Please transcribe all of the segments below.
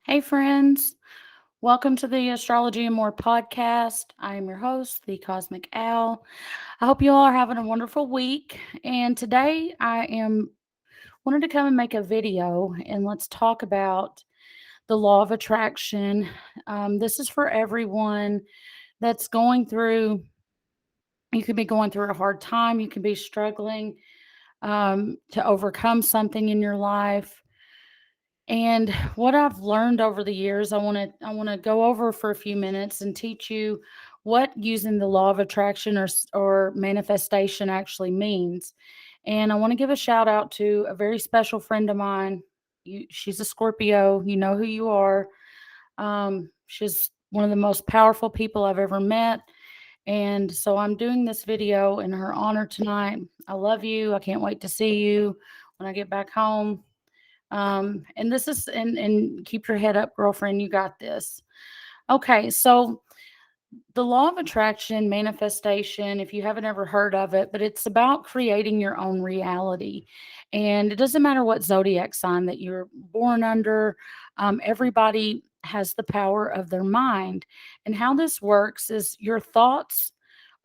Hey, friends. Welcome to the Astrology and More podcast. I am your host, the Cosmic Owl. I hope you all are having a wonderful week. And today I am wanted to come and make a video and let's talk about the law of attraction. This is for everyone that's going through, you could be going through a hard time, you can be struggling to overcome something in your life. And what I've learned over the years, I want to go over for a few minutes and teach you what using the law of attraction or manifestation actually means. And I want to give a shout out to a very special friend of mine. She's a Scorpio. You know who you are. She's one of the most powerful people I've ever met. And so I'm doing this video in her honor tonight. I love you. I can't wait to see you when I get back home. And this is and keep your head up, girlfriend. You got this. Okay, so the law of attraction, manifestation, if you haven't ever heard of it, but it's about creating your own reality. And it doesn't matter what zodiac sign that you're born under, everybody has the power of their mind. And how this works is your thoughts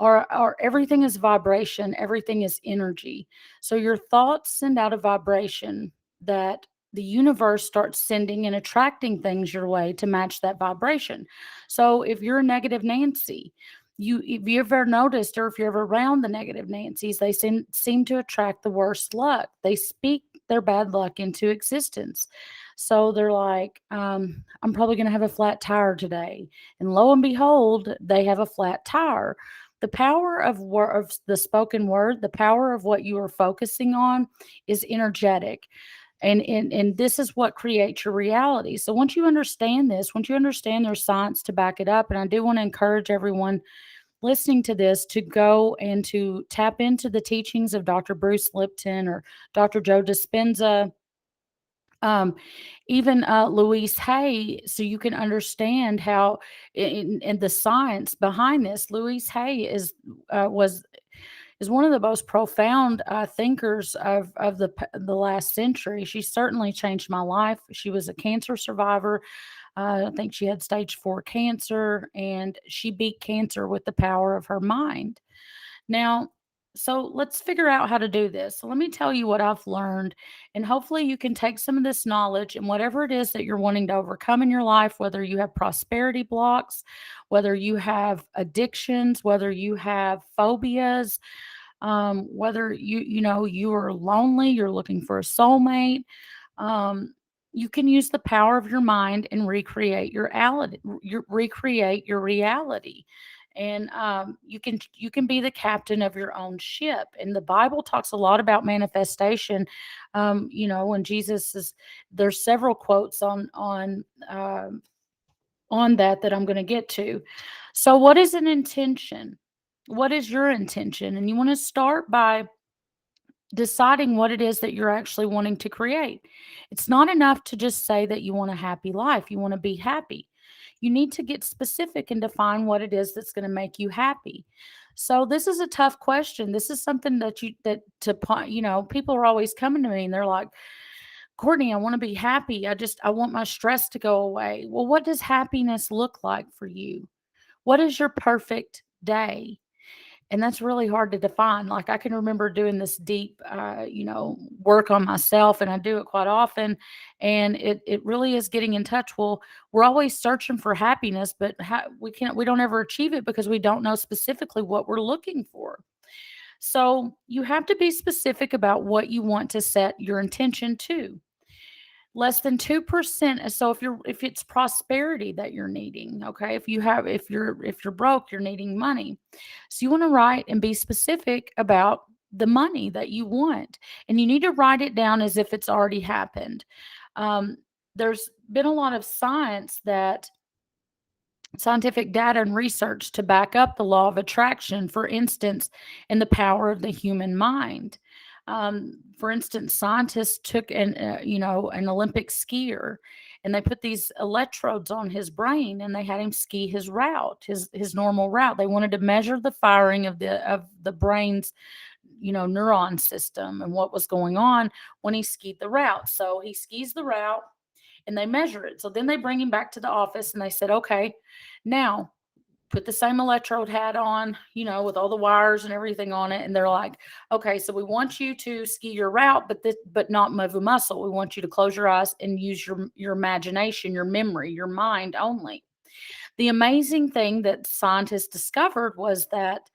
are everything is vibration, everything is energy. So your thoughts send out a vibration that the universe starts sending and attracting things your way to match that vibration. So if you're a negative Nancy, if you ever noticed, or if you're ever around the negative Nancys, they seem to attract the worst luck. They speak their bad luck into existence. So they're like, I'm probably going to have a flat tire today. And lo and behold, they have a flat tire. The power of the spoken word, the power of what you are focusing on is energetic. And this is what creates your reality. So once you understand this, once you understand there's science to back it up, and I do want to encourage everyone listening to this to go and to tap into the teachings of Dr. Bruce Lipton or Dr. Joe Dispenza, um, even Louise Hay, so you can understand how in the science behind this. Louise Hay was is one of the most profound thinkers of the last century. She certainly changed my life. She was a cancer survivor. I think she had stage 4 cancer, and she beat cancer with the power of her mind. Now, so let's figure out how to do this. So let me tell you what I've learned, and hopefully you can take some of this knowledge and whatever it is that you're wanting to overcome in your life, whether you have prosperity blocks, whether you have addictions, whether you have phobias, whether you are lonely, you're looking for a soulmate. um, you can use the power of your mind and recreate your reality. And you can be the captain of your own ship. And the Bible talks a lot about manifestation. When Jesus is there's several quotes on that I'm going to get to. So, what is an intention? What is your intention? And you want to start by deciding what it is that you're actually wanting to create. It's not enough to just say that you want a happy life, you want to be happy. You need to get specific and define what it is that's going to make you happy. So this is a tough question. This is something people are always coming to me and they're like, Courtney, I want to be happy. I want my stress to go away. Well, what does happiness look like for you? What is your perfect day? And that's really hard to define. Like, I can remember doing this deep, work on myself, and I do it quite often. And it really is getting in touch. Well, we're always searching for happiness, but we don't ever achieve it because we don't know specifically what we're looking for. So you have to be specific about what you want to set your intention to. Less than 2%. So if it's prosperity that you're needing, okay, if you're broke, you're needing money. So you want to write and be specific about the money that you want, and you need to write it down as if it's already happened. um, there's been a lot of scientific data and research to back up the law of attraction, for instance, and the power of the human mind. For instance, scientists took an Olympic skier, and they put these electrodes on his brain, and they had him ski his route, his normal route. They wanted to measure the firing of the brain's neuron system and what was going on when he skied the route. So he skis the route, and they measure it. So then they bring him back to the office and they said, okay, now put the same electrode hat on, with all the wires and everything on it. And they're like, okay, so we want you to ski your route, but not move a muscle. We want you to close your eyes and use your imagination, your memory, your mind only. The amazing thing that scientists discovered was that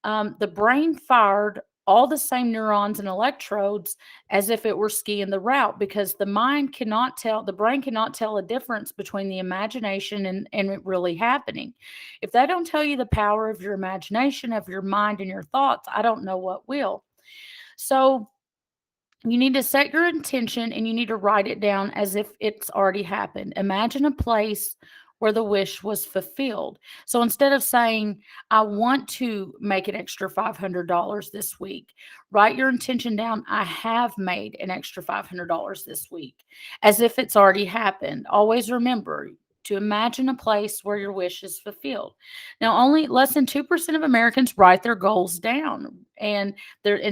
the brain fired all the same neurons and electrodes as if it were skiing the route, because the brain cannot tell a difference between the imagination and it really happening. If they don't tell you the power of your imagination, of your mind and your thoughts, I don't know what will. So you need to set your intention and you need to write it down as if it's already happened. Imagine a place where the wish was fulfilled. So instead of saying, I want to make an extra $500 this week, write your intention down. I have made an extra $500 this week, as if it's already happened. Always remember to imagine a place where your wish is fulfilled. Now, only less than 2% of Americans write their goals down and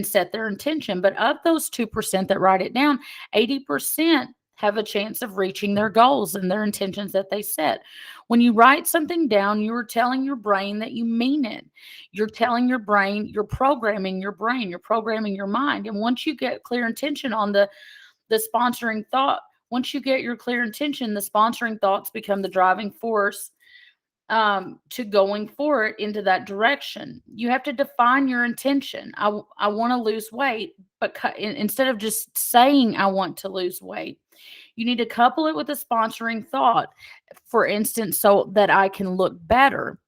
set their intention. But of those 2% that write it down, 80% have a chance of reaching their goals and their intentions that they set. When you write something down, you are telling your brain that you mean it. You're telling your brain, you're programming your brain, you're programming your mind. And once you get clear intention on the sponsoring thought, once you get your clear intention, the sponsoring thoughts become the driving force to going forward into that direction. You have to define your intention. I want to lose weight, but instead of just saying I want to lose weight, you need to couple it with a sponsoring thought. For instance, so that I can look better.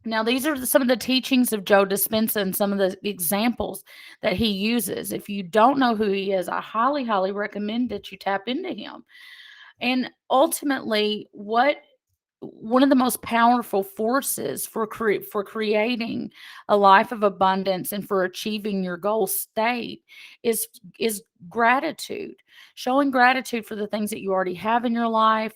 Now, these are some of the teachings of Joe Dispenza and some of the examples that he uses. If you don't know who he is, I highly, highly recommend that you tap into him. And ultimately, one of the most powerful forces for creating a life of abundance and for achieving your goal state is is gratitude. Showing gratitude for the things that you already have in your life,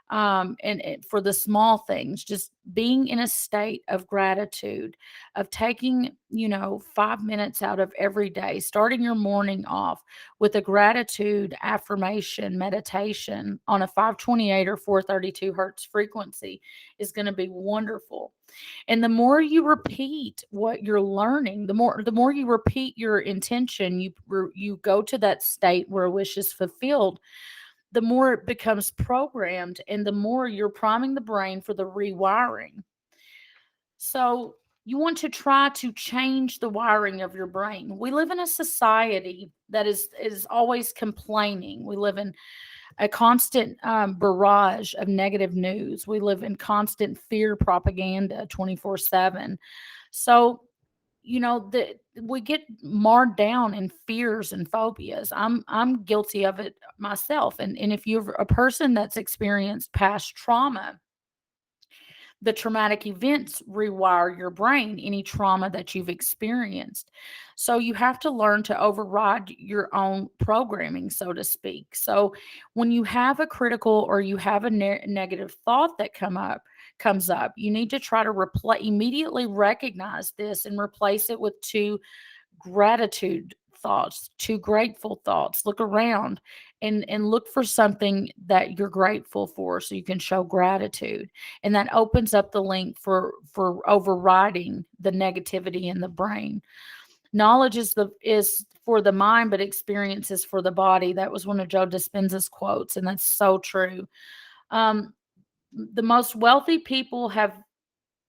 and for the small things, just being in a state of gratitude, of taking 5 minutes out of every day, starting your morning off with a gratitude affirmation meditation on a 528 or 432 hertz frequency is going to be wonderful. And the more you repeat what you're learning, the more you repeat your intention, you go to that state where a wish is fulfilled, the more it becomes programmed and the more you're priming the brain for the rewiring. So you want to try to change the wiring of your brain. We live in a society that is always complaining. We live in a constant barrage of negative news. We live in constant fear propaganda 24/7. So that we get marred down in fears and phobias. I'm guilty of it myself. And if you're a person that's experienced past trauma, the traumatic events rewire your brain, any trauma that you've experienced. So you have to learn to override your own programming, so to speak. So when you have a critical or you have a negative thought that comes up, you need to try to immediately recognize this and replace it with two gratitude thoughts, two grateful thoughts. Look around and look for something that you're grateful for so you can show gratitude. And that opens up the link for overriding the negativity in the brain. Knowledge is for the mind, but experience is for the body. That was one of Joe Dispenza's quotes, and that's so true. Um, the most wealthy people have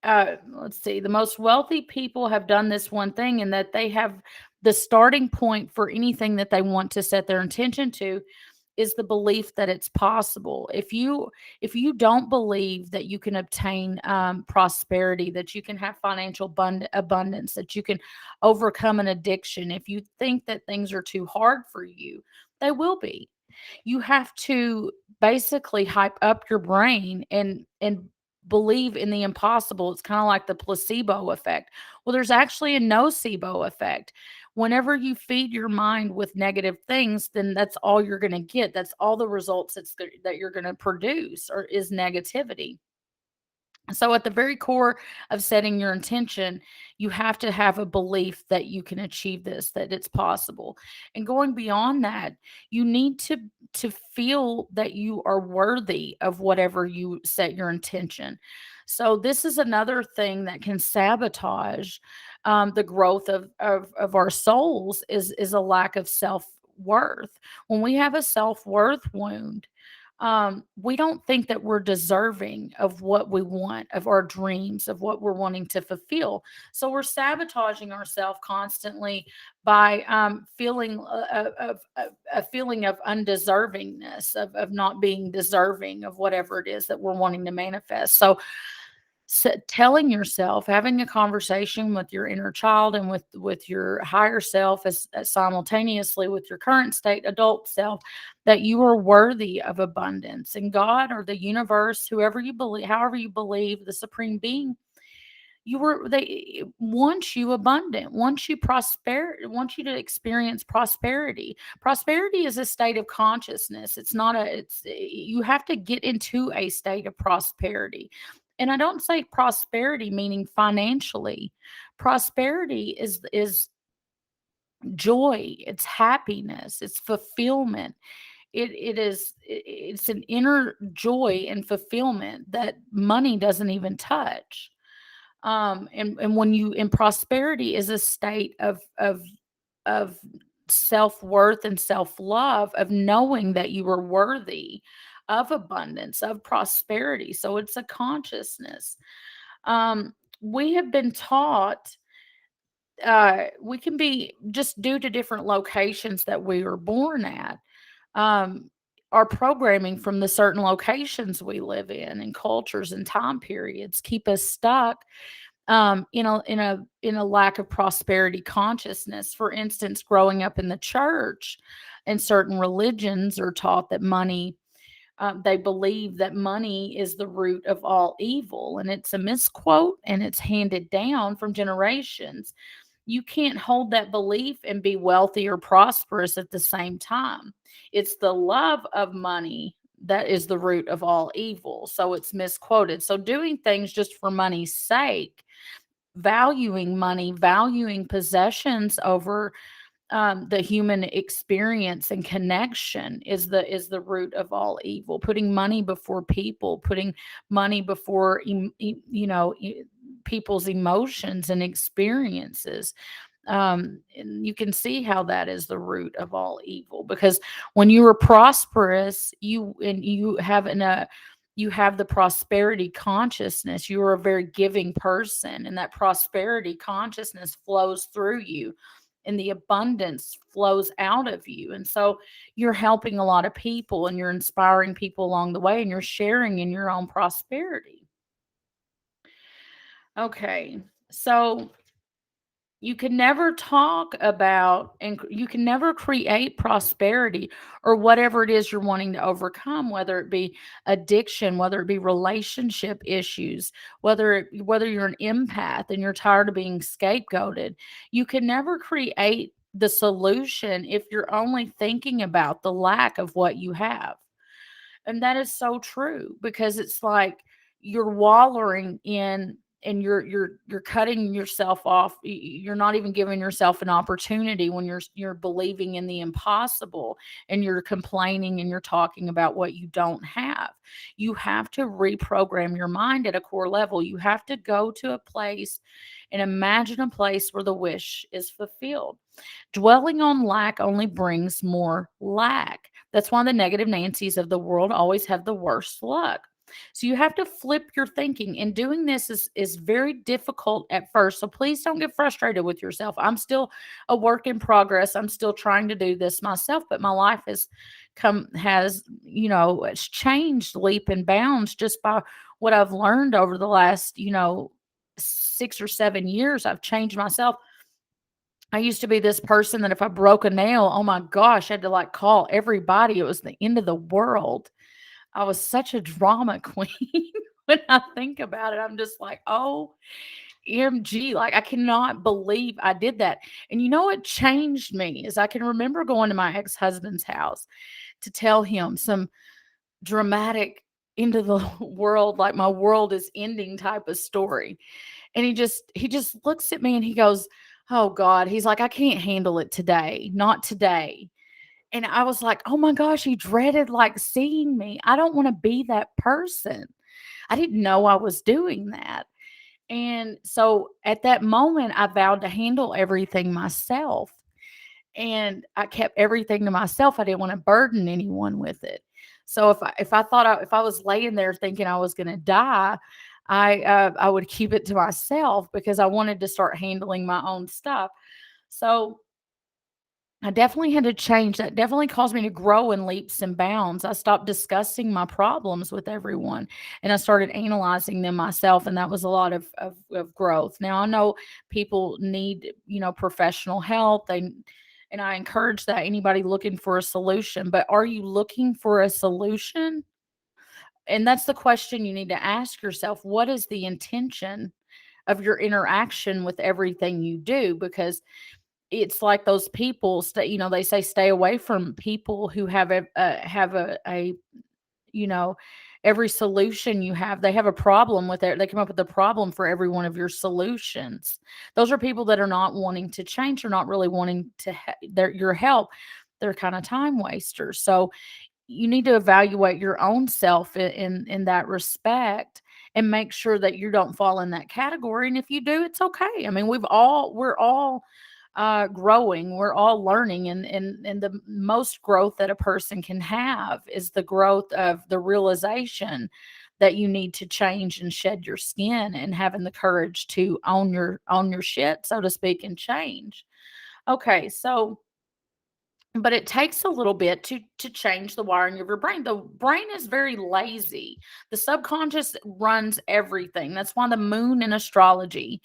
let's see, the most wealthy people have done this one thing, in that they have the starting point for anything that they want to set their intention to is the belief that it's possible. If you don't believe that you can obtain prosperity, that you can have financial abundance, that you can overcome an addiction, if you think that things are too hard for you, they will be. You have to basically hype up your brain and believe in the impossible. It's kind of like the placebo effect. Well, there's actually a nocebo effect. Whenever you feed your mind with negative things, then that's all you're going to get. That's all the results that you're going to produce, or is negativity. So, at the very core of setting your intention, you have to have a belief that you can achieve this, that it's possible. And going beyond that, you need to feel that you are worthy of whatever you set your intention. So, this is another thing that can sabotage the growth of our souls is a lack of self worth. When we have a self worth wound, we don't think that we're deserving of what we want, of our dreams, of what we're wanting to fulfill. So we're sabotaging ourselves constantly by feeling a feeling of undeservingness, of not being deserving of whatever it is that we're wanting to manifest. So telling yourself, having a conversation with your inner child and with your higher self, as simultaneously with your current state adult self, that you are worthy of abundance, and God or the universe, whoever you believe, however you believe, the supreme being, they want you abundant, want you want you to experience prosperity. Prosperity is a state of consciousness. It's not a it's You have to get into a state of prosperity. And I don't say prosperity meaning financially. Prosperity is joy, it's happiness, it's fulfillment. It's an inner joy and fulfillment that money doesn't even touch. And when you in prosperity is a state of self-worth and self-love, of knowing that you are worthy of abundance, of prosperity. So it's a consciousness. We have been taught, we can be, just due to different locations that we were born at, um, our programming from the certain locations we live in and cultures and time periods keep us stuck in a lack of prosperity consciousness. For instance, growing up in the church, and certain religions are taught that money, they believe that money is the root of all evil, and it's a misquote, and it's handed down from generations. You can't hold that belief and be wealthy or prosperous at the same time. It's the love of money that is the root of all evil. So it's misquoted. So doing things just for money's sake, valuing money, valuing possessions over the human experience and connection is the root of all evil. Putting money before people, putting money before people's emotions and experiences. And you can see how that is the root of all evil, because when you are prosperous, you have the prosperity consciousness. You are a very giving person, and that prosperity consciousness flows through you, and the abundance flows out of you. And so you're helping a lot of people, and you're inspiring people along the way, and you're sharing in your own prosperity. Okay. So you can never talk about, and you can never create prosperity or whatever it is you're wanting to overcome, whether it be addiction, whether it be relationship issues, whether you're an empath and you're tired of being scapegoated. You can never create the solution if you're only thinking about the lack of what you have. And that is so true, because it's like you're wallowing in, and you're cutting yourself off. You're not even giving yourself an opportunity when you're believing in the impossible, and you're complaining and you're talking about what you don't have. You have to reprogram your mind at a core level. You have to go to a place and imagine a place where the wish is fulfilled. Dwelling on lack only brings more lack. That's why the negative Nancy's of the world always have the worst luck. So you have to flip your thinking, and doing this is very difficult at first. So please don't get frustrated with yourself. I'm still a work in progress. I'm still trying to do this myself, but my life it's changed leap and bounds just by what I've learned over the last, 6 or 7 years. I've changed myself. I used to be this person that if I broke a nail, oh my gosh, I had to like call everybody. It was the end of the world. I was such a drama queen. When I think about it, I'm just like, oh, MG. Like, I cannot believe I did that. And you know what changed me is I can remember going to my ex husband's house to tell him some dramatic into the world, like my world is ending type of story. And he just looks at me and he goes, "Oh God." He's like, "I can't handle it today. Not today." And I was like, "Oh my gosh," he dreaded like seeing me. I don't want to be that person. I didn't know I was doing that. And so at that moment, I vowed to handle everything myself. And I kept everything to myself. I didn't want to burden anyone with it. So if I was laying there thinking I was going to die, I would keep it to myself because I wanted to start handling my own stuff. So I definitely had to change. That definitely caused me to grow in leaps and bounds. I stopped discussing my problems with everyone and I started analyzing them myself. And that was a lot of growth. Now I know people need, professional help. And I encourage that anybody looking for a solution. But are you looking for a solution? And that's the question you need to ask yourself. What is the intention of your interaction with everything you do? Because it's like those people they say stay away from people who have a you know every solution you have, they have a problem with it. They come up with a problem for every one of your solutions. Those are people that are not wanting to change, or not really wanting to your help. They're kind of time wasters. So you need to evaluate your own self in that respect, and make sure that you don't fall in that category. And if you do, it's okay. I mean, we're all growing, we're all learning. And the most growth that a person can have is the growth of the realization that you need to change and shed your skin, and having the courage to own your shit, so to speak, and change. Okay, so but it takes a little bit to change the wiring of your brain. The brain is very lazy. The subconscious runs everything. That's why the moon in astrology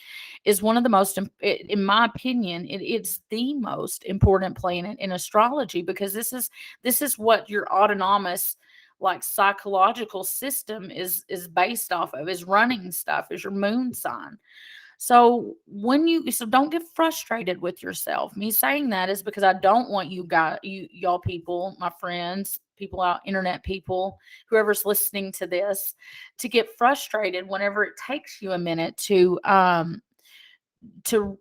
is one of the most in my opinion, it's the most important planet in astrology, because this is what your autonomous, like, psychological system is based off of, is running stuff, is your moon sign. So don't get frustrated with yourself. Me saying that is because I don't want y'all people, my friends, people out, internet people, whoever's listening to this, to get frustrated whenever it takes you a minute to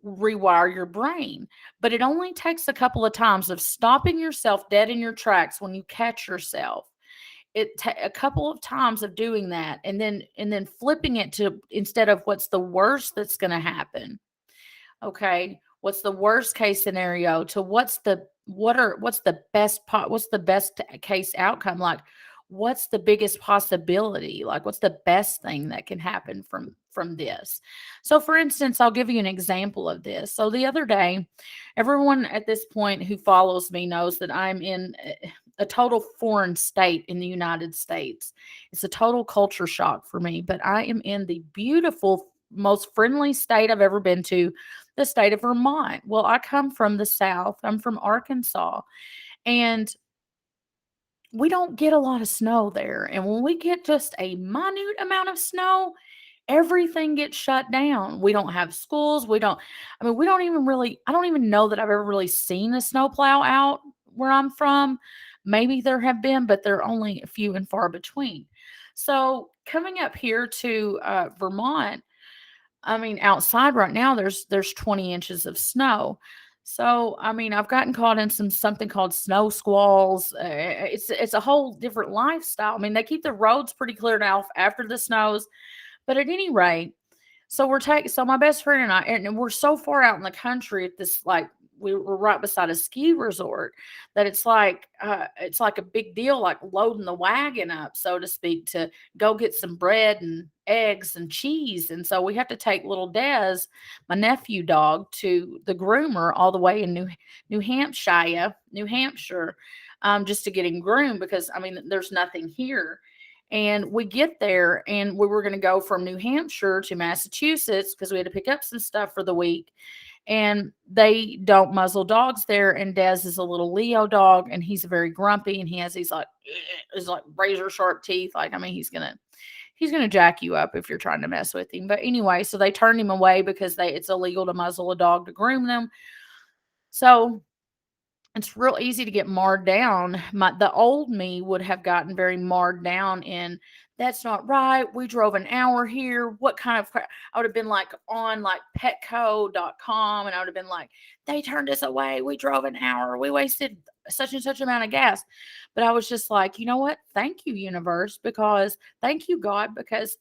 rewire your brain. But it only takes a couple of times of stopping yourself dead in your tracks when you catch yourself. A couple of times of doing that, and then flipping it to, instead of what's the worst that's going to happen. Okay, what's the worst case scenario, to what's the best case outcome, like what's the biggest possibility, like what's the best thing that can happen from this. So for instance, I'll give you an example of this. So the other day, everyone at this point who follows me knows that I'm in a total foreign state in the United States. It's a total culture shock for me, but I am in the beautiful, most friendly state I've ever been to, the state of Vermont. Well, I come from the South. I'm from Arkansas, and we don't get a lot of snow there. And when we get just a minute amount of snow, everything gets shut down. We don't have schools. We don't even really, I don't even know that I've ever really seen a snowplow out where I'm from. Maybe there have been, but they're only few and far between. So coming up here to Vermont, outside right now, there's 20 inches of snow. So, I've gotten caught in something called snow squalls. It's a whole different lifestyle. They keep the roads pretty cleared out after the snows, but at any rate, so my best friend and I, and we're so far out in the country at this, like, we're right beside a ski resort, that it's like a big deal, like loading the wagon up, so to speak, to go get some bread and eggs and cheese. And so we have to take little Des, my nephew dog, to the groomer all the way in New Hampshire, just to get him groomed, because there's nothing here. And we get there, and we were going to go from New Hampshire to Massachusetts because we had to pick up some stuff for the week. And they don't muzzle dogs there. And Dez is a little Leo dog, and he's very grumpy, and he has these like his like razor sharp teeth. Like, he's gonna jack you up if you're trying to mess with him. But anyway, so they turned him away because it's illegal to muzzle a dog to groom them. So it's real easy to get marred down. The old me would have gotten very marred down in, that's not right. We drove an hour here. What kind of I would have been like on like petco.com, and I would have been like, they turned us away. We drove an hour. We wasted such and such amount of gas. But I was just like, you know what? Thank you, universe, because thank you, God, because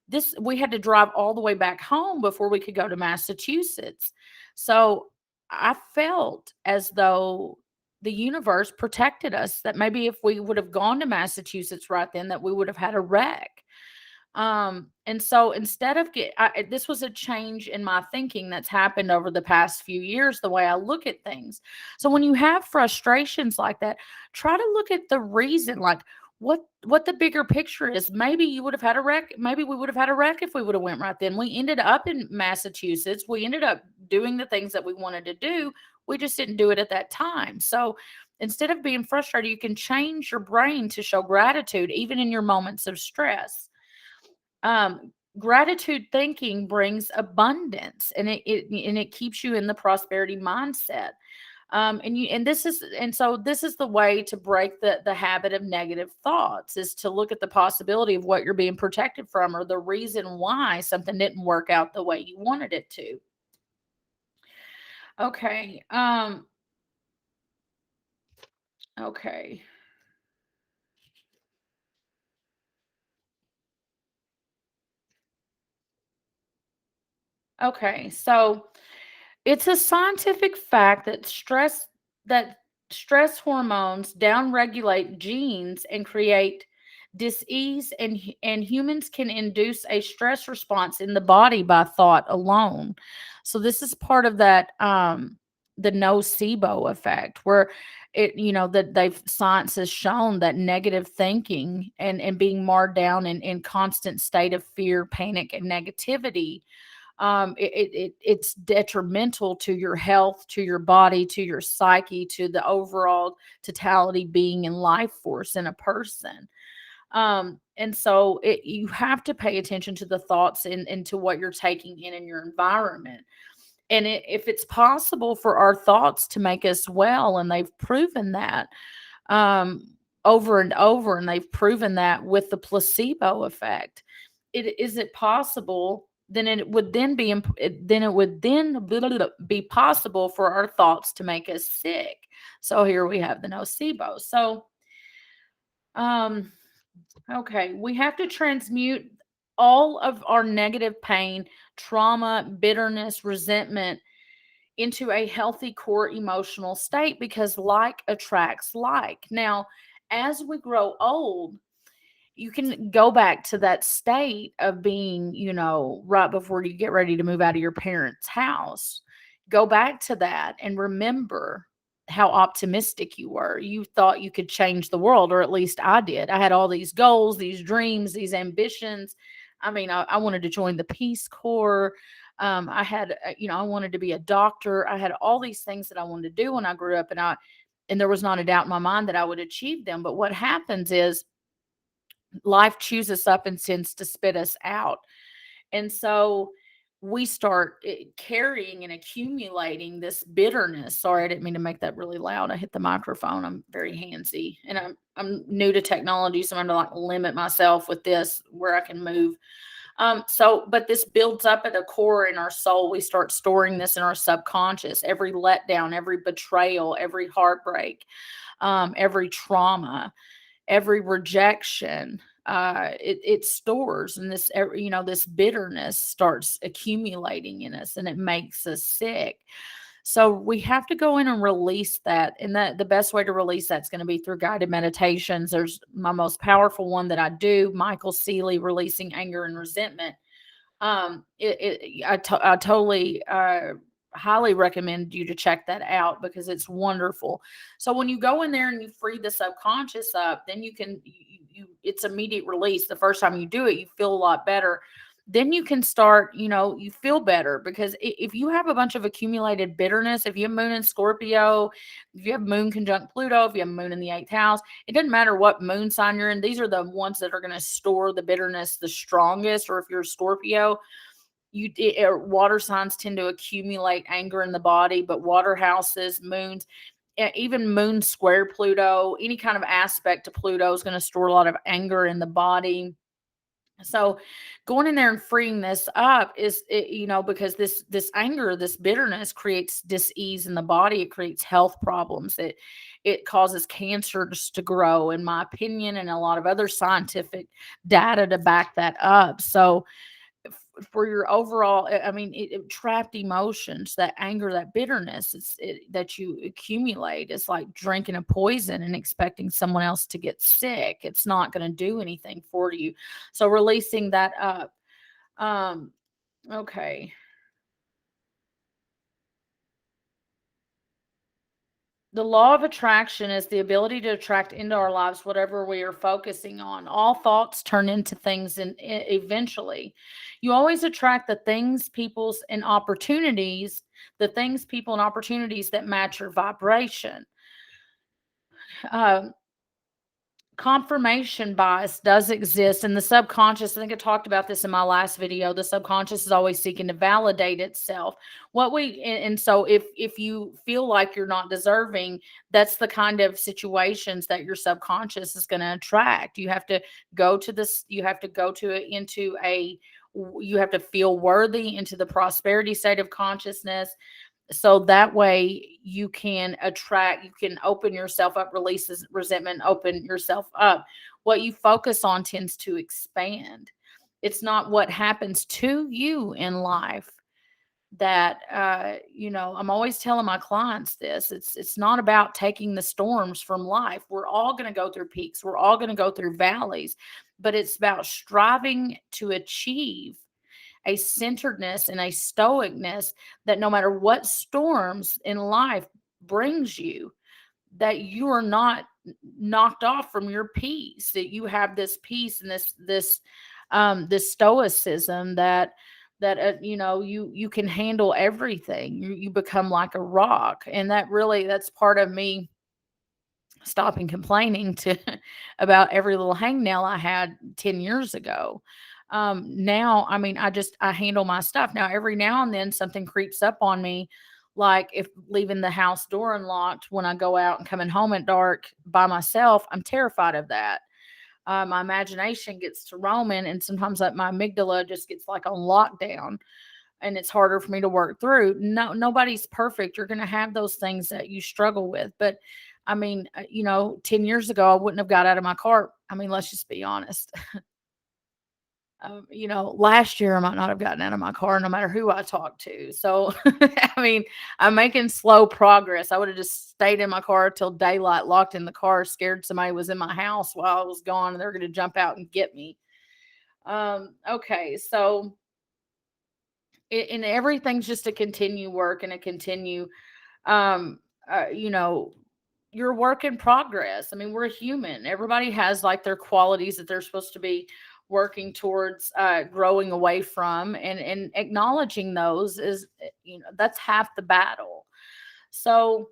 this we had to drive all the way back home before we could go to Massachusetts. So I felt as though the universe protected us, that maybe if we would have gone to Massachusetts right then, that we would have had a wreck. And so instead of this was a change in my thinking that's happened over the past few years, the way I look at things. So when you have frustrations like that, try to look at the reason, like what the bigger picture is. Maybe you would have had a wreck. Maybe we would have had a wreck if we would have went right then. We ended up in Massachusetts. We ended up doing the things that we wanted to do. We just didn't do it at that time. So instead of being frustrated, you can change your brain to show gratitude, even in your moments of stress. Gratitude thinking brings abundance, and it keeps you in the prosperity mindset. This is the way to break the habit of negative thoughts, is to look at the possibility of what you're being protected from, or the reason why something didn't work out the way you wanted it to. Okay. Okay. Okay. So it's a scientific fact that stress hormones downregulate genes and create disease, and humans can induce a stress response in the body by thought alone. So this is part of that the nocebo effect, where that they've science has shown that negative thinking and being marred down in constant state of fear, panic, and negativity, it's detrimental to your health, to your body, to your psyche, to the overall totality being and life force in a person. And so you have to pay attention to the thoughts and to what you're taking in your environment. And if it's possible for our thoughts to make us well, and they've proven that, um, over and over, and they've proven that with the placebo effect. Is it possible? Then it would then be then it would then be possible for our thoughts to make us sick. So here we have the nocebo. So um, okay, we have to transmute all of our negative pain, trauma, bitterness, resentment into a healthy core emotional state, because like attracts like. Now, as we grow old, you can go back to that state of being, right before you get ready to move out of your parents' house. Go back to that and remember how optimistic you were. You thought you could change the world, or at least I did. I had all these goals, these dreams, these ambitions. I mean, I wanted to join the Peace Corps. I had, I wanted to be a doctor. I had all these things that I wanted to do when I grew up, and there was not a doubt in my mind that I would achieve them. But what happens is life chews us up and tends to spit us out. And so we start carrying and accumulating this bitterness. Sorry, I didn't mean to make that really loud. I hit the microphone. I'm very handsy, and I'm new to technology, so I'm going to like limit myself with this where I can move. But this builds up at a core in our soul. We start storing this in our subconscious. Every letdown, every betrayal, every heartbreak, every trauma, every rejection, it stores, and this bitterness starts accumulating in us, and it makes us sick. So we have to go in and release that, and that the best way to release that's going to be through guided meditations. There's my most powerful one that I do, Michael Seeley, releasing anger and resentment. I totally highly recommend you to check that out, because it's wonderful. So when you go in there and you free the subconscious up, then it's immediate release. The first time you do it, you feel a lot better. Then you can start, you feel better, because if you have a bunch of accumulated bitterness, if you have moon in Scorpio, if you have moon conjunct Pluto, if you have moon in the 8th house, it doesn't matter what moon sign you're in. These are the ones that are going to store the bitterness the strongest. Or if you're a Scorpio, water signs tend to accumulate anger in the body, but water houses, moons, even moon square Pluto, any kind of aspect to Pluto is going to store a lot of anger in the body. So going in there and freeing this up is because this anger, this bitterness creates dis-ease in the body. It creates health problems. It causes cancers to grow, in my opinion, and a lot of other scientific data to back that up. So for your overall, I mean, trapped emotions, that anger, that bitterness, that you accumulate, is like drinking a poison and expecting someone else to get sick. It's not going to do anything for you. So releasing that up. um okay. The law of attraction is the ability to attract into our lives whatever we are focusing on. All thoughts turn into things, and eventually, you always attract the things, people, and opportunities that match your vibration. Um, Confirmation bias does exist in the subconscious. I think I talked about this in my last video. The subconscious is always seeking to validate itself. And so if you feel like you're not deserving, that's the kind of situations that your subconscious is going to attract. You have to go to this, you have to go to it into a you have to feel worthy into the prosperity state of consciousness, so that way you can open yourself up, releases resentment, open yourself up. What you focus on tends to expand. It's not what happens to you in life that I'm always telling my clients this. It's not about taking the storms from life. We're all going to go through peaks, we're all going to go through valleys, but it's about striving to achieve a centeredness and a stoicness, that no matter what storms in life brings you, that you are not knocked off from your peace, that you have this peace and this stoicism, that you can handle everything. You become like a rock, and that's part of me stopping complaining to about every little hangnail I had 10 years ago. Now, I mean, I handle my stuff. Now, every now and then something creeps up on me, like if leaving the house door unlocked when I go out and coming home at dark by myself, I'm terrified of that. My imagination gets to roaming, and sometimes like my amygdala just gets like on lockdown, and it's harder for me to work through. No, nobody's perfect. You're going to have those things that you struggle with. But I mean, 10 years ago, I wouldn't have got out of my car. I mean, let's just be honest. Last year I might not have gotten out of my car no matter who I talked to. So, I mean, I'm making slow progress. I would have just stayed in my car till daylight, locked in the car, scared somebody was in my house while I was gone and they're going to jump out and get me. Okay. So, and everything's just a continue work and a continue, um, uh, you know, you're a work in progress. I mean, we're human. Everybody has like their qualities that they're supposed to be working towards, growing away from, and acknowledging those is, that's half the battle. So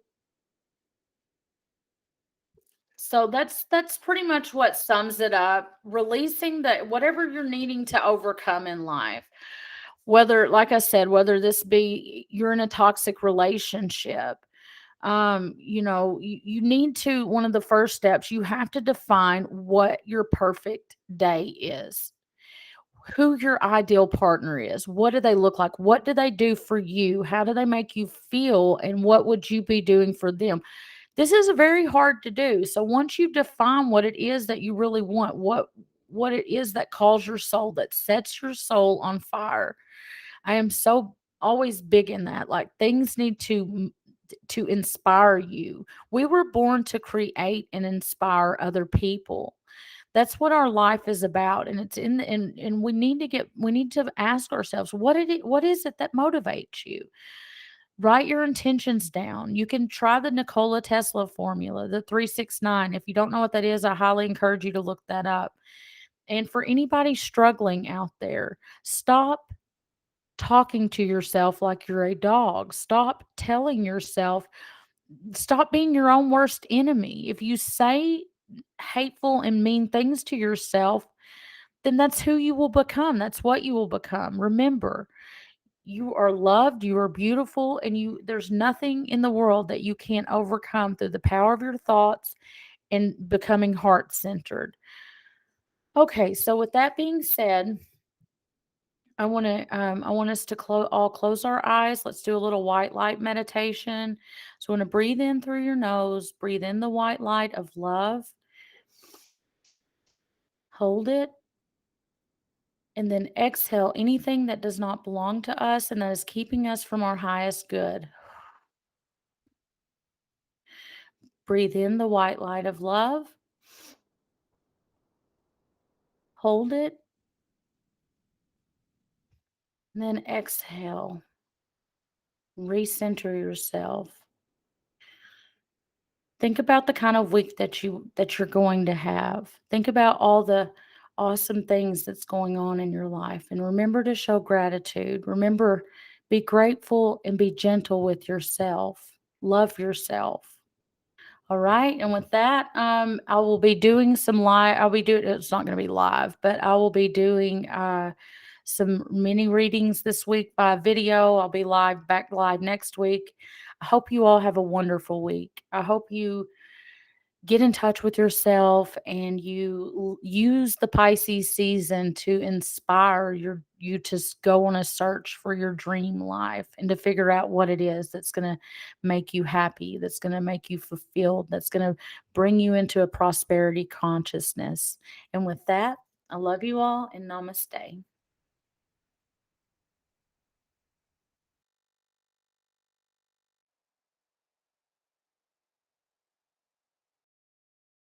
that's pretty much what sums it up. Releasing that whatever you're needing to overcome in life, whether, like I said, whether this be you're in a toxic relationship, you need to, one of the first steps, you have to define what your perfect day is, who your ideal partner is, what do they look like, what do they do for you, how do they make you feel, and what would you be doing for them. This is very hard to do. So once you define what it is that you really want, what it is that calls your soul, that sets your soul on fire. I am so always big in that. Like, things need to inspire you. We were born to create and inspire other people. That's what our life is about. And it's in the, and we need to ask ourselves, what is it that motivates you? Write your intentions down. You can try the Nikola Tesla formula, the 369. If you don't know what that is, I highly encourage you to look that up. And for anybody struggling out there, stop talking to yourself like you're a dog. Stop being your own worst enemy. If you say hateful and mean things to yourself, then that's who you will become. That's what you will become. Remember, you are loved, you are beautiful, and there's nothing in the world that you can't overcome through the power of your thoughts and becoming heart-centered. Okay, so with that being said, I want us to all close our eyes. Let's do a little white light meditation. So I want to breathe in through your nose, breathe in the white light of love, hold it, and then exhale anything that does not belong to us and that is keeping us from our highest good. Breathe in the white light of love, hold it, and then exhale. Recenter yourself. Think about the kind of week that you're going to have. Think about all the awesome things that's going on in your life, and remember to show gratitude. Remember, be grateful and be gentle with yourself. Love yourself. All right. And with that, I will be doing some live. I'll be doing. It's not going to be live, but I will be doing some mini readings this week by video. I'll be back live next week. I hope you all have a wonderful week. I hope you get in touch with yourself and you use the Pisces season to inspire you to go on a search for your dream life and to figure out what it is that's going to make you happy, that's going to make you fulfilled, that's going to bring you into a prosperity consciousness. And with that, I love you all and namaste.